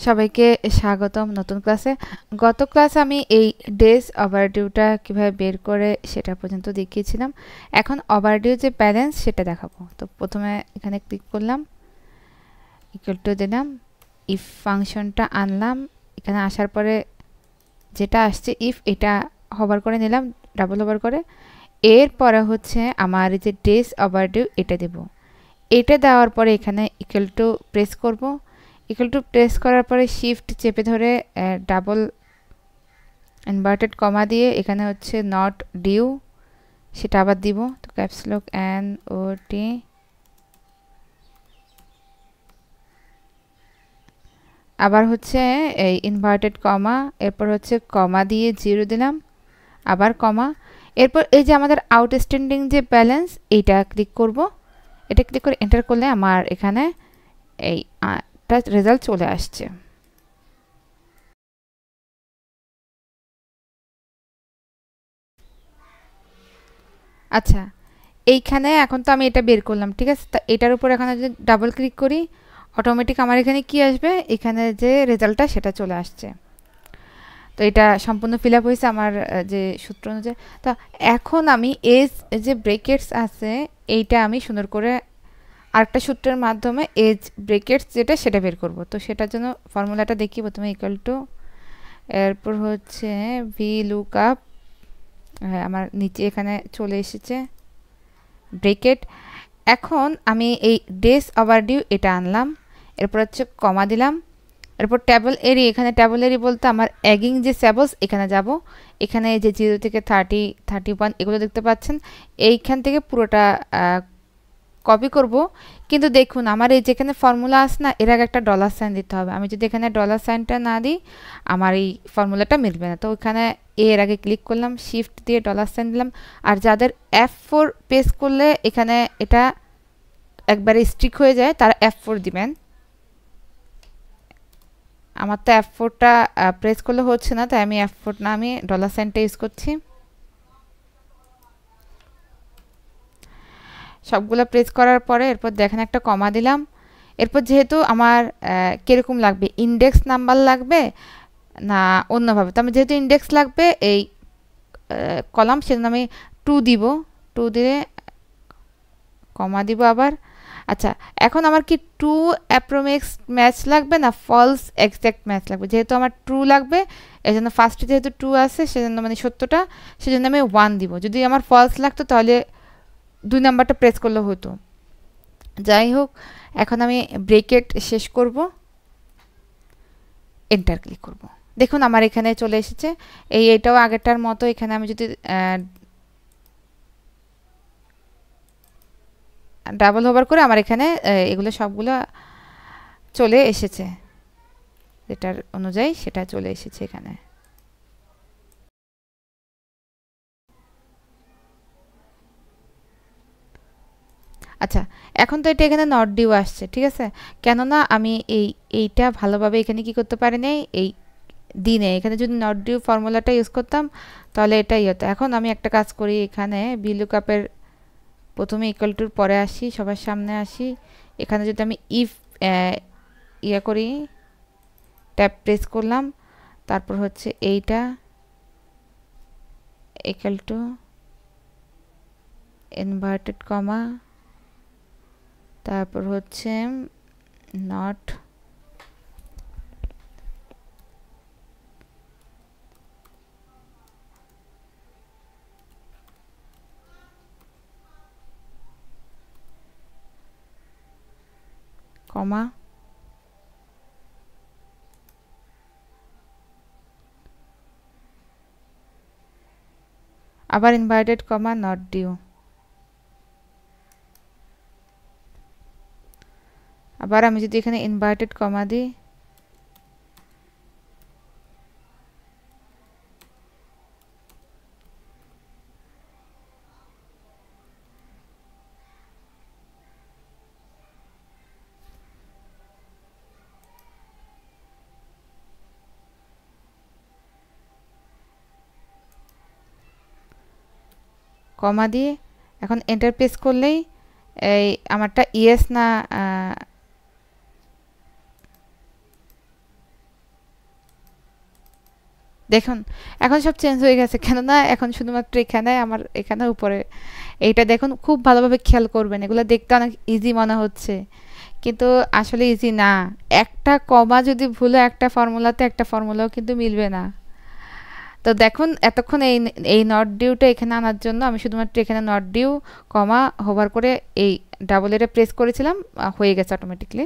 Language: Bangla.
সবাইকে স্বাগতম নতুন ক্লাসে। গত ক্লাসে আমি এই ডেজ ওভারডিউটা কিভাবে বের করে সেটা পর্যন্ত দেখিয়েছিলাম। এখন ওভারডিউ যে ব্যালেন্স সেটা দেখাবো। তো প্রথমে এখানে ক্লিক করলাম, ইকুয়াল টু দিলাম, ইফ ফাংশনটা আনলাম। এখানে আসার পরে যেটা আসছে ইফ, এটা হোভার করে নিলাম, ডাবল হোভার করে। এরপরে হচ্ছে আমার এই যে ডেজ ওভারডিউ এটা দেব। এটা দেওয়ার পরে এখানে ইকুয়াল টু প্রেস করব। ইকুয়াল টু প্রেস করার পরে শিফট চেপে ধরে ডাবল ইনভার্টেড কমা দিয়ে এখানে হচ্ছে নট ডিউ সেটা আবার দিব। তো ক্যাপস লক এন ও টি, আবার হচ্ছে এই ইনভার্টেড কমা, এরপর হচ্ছে কমা দিয়ে 0 দিলাম, আবার কমা। এরপর এই যে আমাদের আউটস্ট্যান্ডিং যে ব্যালেন্স এইটা ক্লিক করব। এটা ক্লিক করে এন্টার করলে আমার এখানে এই রেজাল্ট চলে আসছে। আচ্ছা, এইখানে এখন তো আমি এটা বের করলাম, ঠিক আছে। তা এটার উপর এখানে যদি ডাবল ক্লিক করি অটোমেটিক আমার এখানে কি আসবে, এখানে যে রেজাল্টটা সেটা চলে আসছে। তো এটা সম্পূর্ণ ফিল আপ হয়েছে আমার যে সূত্র অনুযায়ী। তো এখন আমি এজ যে ব্রেকেটস আছে এইটা আমি সুন্দর করে আরেকটা সূত্রের মাধ্যমে এজ ব্রেকেটস যেটা সেটা বের করব। তো সেটার জন্য ফর্মুলাটা দেখি, প্রথমে ইকুয়াল টু, এরপর হচ্ছে ভি লুক আপ, আমার নিচে এখানে চলে এসেছে ব্রেকেট। এখন আমি এই ডেজ ওভারডিউ এটা আনলাম, এরপর হচ্ছে কমা দিলাম, এরপর ট্যাবল এরি, এখানে ট্যাবল এরি বলতে আমার অ্যাগিং যে স্যাবলস এখানে যাব। এখানে যে 0 থেকে 30, 31 এগুলো দেখতে পাচ্ছেন, এইখান থেকে পুরোটা কপি করব। কিন্তু দেখুন আমার এই যেখানে ফর্মুলা আছে না, এর আগে একটা ডলার সাইন দিতে হবে। আমি যদি এখানে ডলার সাইনটা না দিই আমার এই ফর্মুলাটা মিলবে না। তো ওখানে এর আগে ক্লিক করলাম, শিফট দিয়ে ডলার সাইন দিলাম। আর যাদের F4 প্রেস করলে এখানে এটা একবারে স্ট্রিক হয়ে যায় তারা F4 দিবেন। আমার তো F4টা প্রেস করলে হচ্ছে না, তাই আমি F4 না, আমি ডলার সাইনটা ইউজ করছি। সবগুলো প্রেস করার পরে এরপর দেখেন একটা কমা দিলাম। এরপর যেহেতু আমার কীরকম লাগবে, ইন্ডেক্স নাম্বার লাগবে না অন্যভাবে, তো আমি যেহেতু ইন্ডেক্স লাগবে এই কলাম, সেজন্য আমি 2 দিব। 2 দিয়ে কমা দিব আবার। আচ্ছা, এখন আমার কি ট্রু অ্যাপ্রোক্স ম্যাচ লাগবে না ফলস এক্সাক্ট ম্যাচ লাগবে? যেহেতু আমার ট্রু লাগবে এই জন্য ফার্স্টে যেহেতু 2 আছে সেজন্য মানে সত্যটা, সেজন্য আমি 1 দিব। যদি আমার ফলস লাগতো তাহলে 2 নাম্বারটা প্রেস করলে হতো। যাই হোক, এখন আমি ব্রেকেট শেষ করব, এন্টার ক্লিক করব। দেখুন আমার এখানে চলে এসেছে। এটাও আগেরটার মতো, এখানে আমি যদি ডাবল হোভার করে আমার এখানে এগুলো সবগুলো চলে এসেছে, যেটার অনুযায়ী সেটা চলে এসেছে এখানে। আচ্ছা, এখন তো এটা এখানে নট ডিউ আসছে, ঠিক আছে। কেননা আমি এইটা ভালোভাবে এখানে কি করতে পারি নাই, এই দিনে এখানে যদি নট ডিউ ফর্মুলাটা ইউজ করতাম তাহলে এটাই হতো। এখন আমি একটা কাজ করি, এখানে ভিলুকআপের প্রথমে ইকুয়াল টুর পরে আসি, সবার সামনে আসি। এখানে যদি আমি ইফ ইয়া করি, ট্যাব প্রেস করলাম, তারপর হচ্ছে এইটা ইকুয়াল টু ইনভার্টেড কমা, তারপর হচ্ছে নট কমা, আবার ইনভার্টেড কমা, নট ডিউ, আবার আমি যদি এখানে ইনভার্টেড কমা দিই, কমা দিয়ে এখন এন্টার প্রেস করলেই এই আমারটা ইয়েস না দেখুন এখন সব চেঞ্জ হয়ে গেছে, কেননা এখন শুধুমাত্র এখানে আমার এখানে উপরে এইটা দেখুন, খুব ভালোভাবে খেয়াল করবেন, এগুলো দেখতে অনেক ইজি মনে হচ্ছে কিন্তু আসলে ইজি না। একটা কমা যদি ভুলে একটা ফর্মুলাতে, একটা ফর্মুলাও কিন্তু মিলবে না। তো দেখুন এতক্ষণ এই এই নট ডিউটা এখানে আনার জন্য আমি শুধুমাত্র এখানে নট ডিউ কমা হোভার করে এই ডাবল এটা প্রেস করেছিলাম, হয়ে গেছে অটোমেটিকলি।